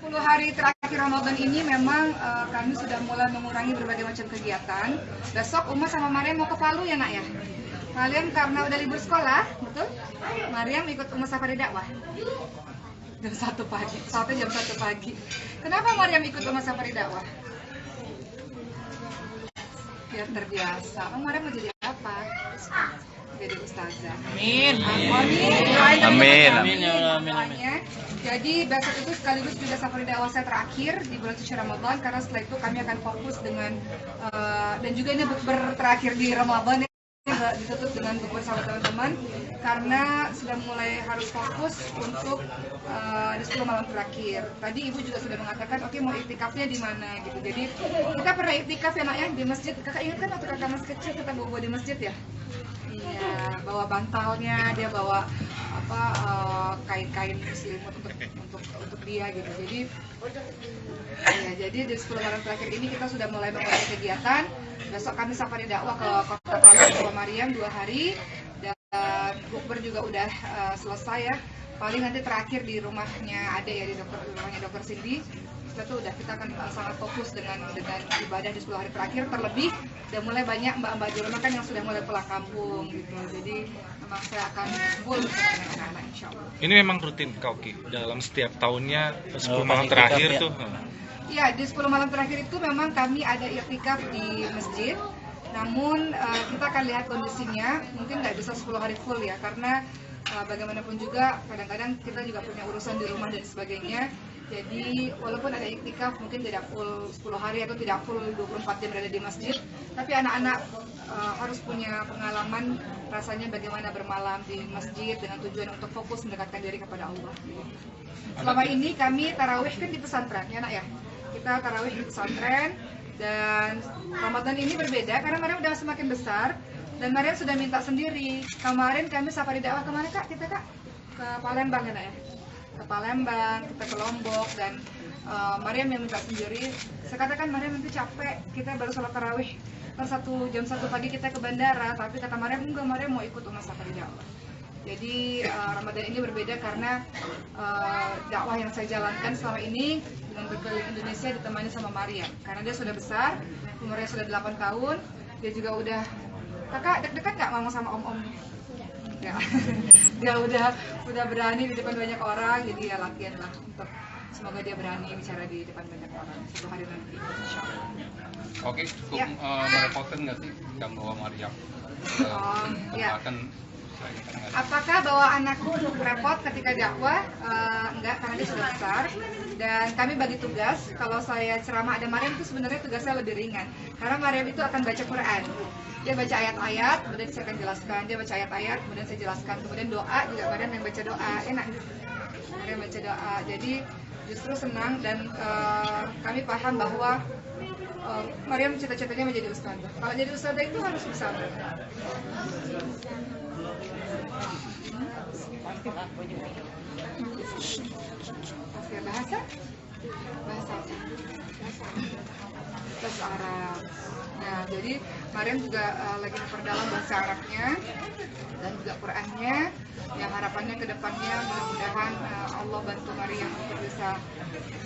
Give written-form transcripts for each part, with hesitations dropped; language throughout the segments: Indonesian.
10 hari terakhir Ramadan ini memang kami sudah mulai mengurangi berbagai macam kegiatan. Besok Uma sama Mariam mau ke Palu ya nak ya? Kalian karena udah libur sekolah, betul? Mariam ikut Uma Safari Dakwah jam 1 pagi, sampai jam 1 pagi. Kenapa Mariam ikut Uma Safari Dakwah? Biar terbiasa. Mariam mau jadi apa? Jadi ustazah. Amin. Amin. Amin. Jadi besok itu sekaligus juga Safari Dakwah saya terakhir di bulan suci Ramadan, karena setelah itu kami akan fokus dengan dan juga ini bukber terakhir di Ramadan ditutup dengan bukber sama teman-teman, karena sudah mulai harus fokus untuk di 10 malam terakhir. Tadi ibu juga sudah mengatakan oke, mau iktikafnya di mana gitu. Jadi kita pernah iktikaf ya nak ya di masjid. Kakak ingat kan waktu kakak masih kecil kita bawa di masjid ya? Iya, bawa bantalnya, dia bawa apa kain-kain selimut untuk dia gitu. Jadi ya, jadi di 10 malam terakhir ini kita sudah mulai memulai kegiatan. Besok kami Safari Dakwah ke Kota Palu sama Mariam 2 hari, dan bukber juga udah selesai ya. Paling nanti terakhir di rumahnya Ade ya, di rumahnya Dokter Cindy. Setelah itu udah kita akan sangat fokus dengan ibadah di 10 hari terakhir. Terlebih udah mulai banyak mbak-mbak di rumah kan yang sudah mulai pulang kampung gitu. Jadi memang saya akan full dengan anak-anak insya Allah. Ini memang rutin Kak Oki dalam setiap tahunnya 10 malam terakhir tuh. Iya, di 10 malam terakhir itu memang kami ada i'tikaf di masjid. Namun kita akan lihat kondisinya, mungkin nggak bisa 10 hari full ya, karena bagaimanapun juga kadang-kadang kita juga punya urusan di rumah dan sebagainya. Jadi walaupun ada i'tikaf mungkin tidak full 10 hari atau tidak full 24 jam berada di masjid, tapi anak-anak harus punya pengalaman rasanya bagaimana bermalam di masjid dengan tujuan untuk fokus mendekatkan diri kepada Allah. Selama ini kami tarawih kan di pesantren ya nak ya. Kita tarawih di pesantren, dan Ramadan ini berbeda karena Mariam udah semakin besar dan Mariam sudah minta sendiri. Kemarin kami Safari Dakwah kemana kak? Kita kak ke Palembang ya nak ya? Ke Palembang, kita ke Lombok, dan Mariam yang minta sendiri. Saya katakan Mariam nanti capek, kita baru sholat tarawih jam 1 pagi kita ke bandara, tapi kata Mariam enggak, Mariam mau ikut Uma Safari Dakwah. Jadi Ramadan ini berbeda karena dakwah yang saya jalankan selama ini dengan berkeliling Indonesia ditemani sama Mariam, karena dia sudah besar, umurnya sudah 8 tahun, dia juga udah, kakak deg-degan nggak ngomong sama om-om? Enggak. Dia udah berani di depan banyak orang, jadi ya latihan lah untuk semoga dia berani bicara di depan banyak orang suatu hari nanti, insya Allah. Oke, cukup merepotkan nggak sih yang bawa Mariam? Ya. Apakah bawa anakku repot ketika dakwah? Enggak, karena dia sudah besar dan kami bagi tugas. Kalau saya ceramah ada Mariam itu sebenarnya tugasnya lebih ringan, karena Mariam itu akan baca Quran. Dia baca ayat-ayat, kemudian saya akan jelaskan. Dia baca ayat-ayat, kemudian saya jelaskan. Kemudian doa juga Mariam yang baca doa, enak. Mariam baca doa, jadi justru senang, dan kami paham bahwa Mariam cita-citanya menjadi ustazah. Kalau jadi ustazah itu harus bisa. Bahasa Arab. Nah, jadi Mariam juga lagi memperdalam bahasa Arabnya dan juga Qurannya. Yang harapannya ke depannya mudah-mudahan Allah bantu Mariam untuk bisa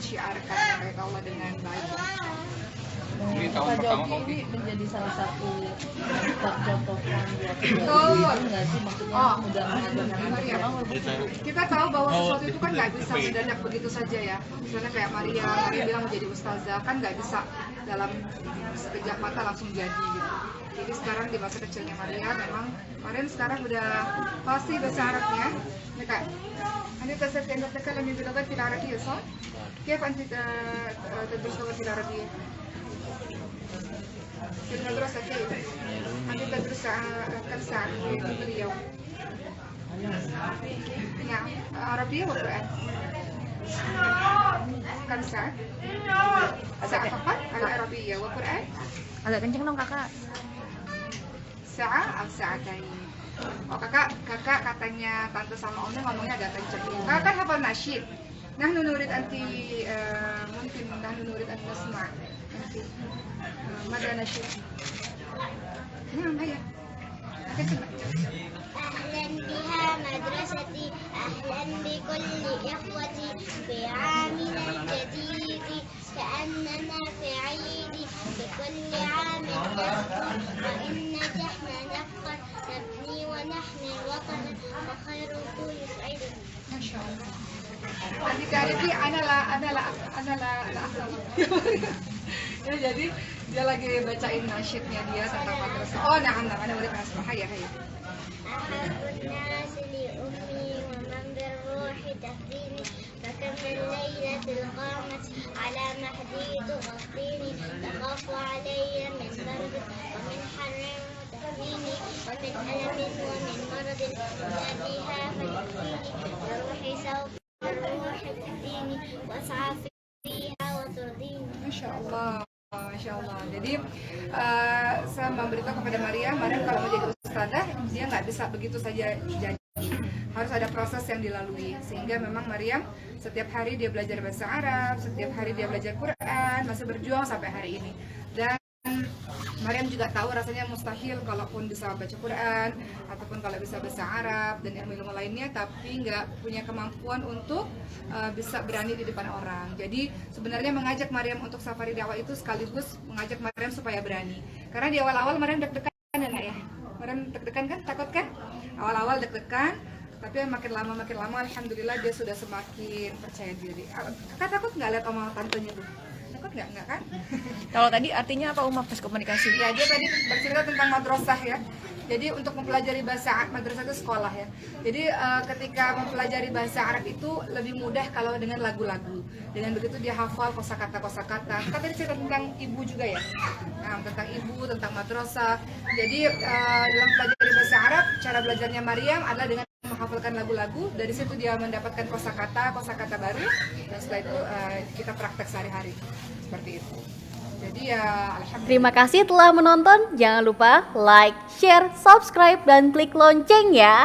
syiarkan ayat Allah dengan baik. Ini tahun pertama ini menjadi salah satu contoh yang nggak sih, maksudnya udah mengajarkan orang. Kita tahu bahwa sesuatu itu kan nggak bisa mendadak begitu saja ya. Misalnya kayak Maria bilang mau jadi ustazah, kan nggak bisa dalam sekejap mata langsung jadi gitu. Jadi sekarang di masa kecilnya Maria, memang Mariam sekarang udah pasti bahasa Arabnya. Ya kak, Anda tasawuf yang bertekad lebih belajar di Arabia, so? Kaya Anda terus kalau di Arabia? في المدرسة كيف؟ أنت تدرس كم ساعة في اليوم؟ نعم، عربية وقرآن. كم ساعة؟ ساعة فقط على عربية وقرآن؟ Agak kenceng dong kakak. Sa'a atau sa'atain? Oh kakak katanya tante sama omnya ngomongnya agak kenceng. Kakak kan hafal nasyid. Nahnu nurid anti mungkin nahnu nurid an nasma. ماذا نشوف؟ نعم هيا أهلا بها مدرستي أهلا بكل إخوتي في عامنا الجديد Arifi analah ya, jadi dia lagi bacain nasyidnya dia tentang madrasah. Oh, nah, ana boleh asmah ya. أحب الناس لأمي ومن بالروح تهديني فكم من ليلة القامت على مهدي تغطيني تخاف علي من برد ومن حر تهديني ومن ألم ومن مرض ناديها فيكفيني لروحي سوف الروح تهديني وأسعى فيها وترضيني. Masya Allah. Masya Allah. Jadi saya memberitahu kepada Maryam kalau mau jadi ustadzah dia nggak bisa begitu saja jadi, harus ada proses yang dilalui, sehingga memang Maryam setiap hari dia belajar bahasa Arab, setiap hari dia belajar Quran, masih berjuang sampai hari ini. Dan Maryam juga tahu rasanya mustahil kalaupun bisa baca Quran ataupun kalau bisa bahasa Arab dan ilmu-ilmu lainnya, tapi nggak punya kemampuan untuk bisa berani di depan orang. Jadi sebenarnya mengajak Maryam untuk safari dakwah itu sekaligus mengajak Maryam supaya berani. Karena di awal-awal Maryam deg-degan ya nak ya. Maryam deg-degan kan, takut kan? Awal-awal deg-degan, tapi makin lama alhamdulillah dia sudah semakin percaya diri. Kakak takut nggak lihat omongan tantenya tuh? Takut nggak kan? Kalau tadi artinya apa Uma pas komunikasi? Ya, dia tadi bercerita tentang madrasah ya. Jadi untuk mempelajari bahasa Arab, madrasah itu sekolah ya. Jadi ketika mempelajari bahasa Arab itu lebih mudah kalau dengan lagu-lagu. Dengan begitu dia hafal kosakata. Kan tadi cerita tentang ibu juga ya. Nah, tentang ibu, tentang madrasah. Jadi dalam pelajari bahasa Arab, cara belajarnya Maryam adalah dengan menghafalkan lagu-lagu. Dari situ dia mendapatkan kosakata baru, dan setelah itu kita praktek sehari-hari seperti itu. Jadi ya alhamdulillah. Terima kasih telah menonton. Jangan lupa like, share, subscribe, dan klik lonceng ya.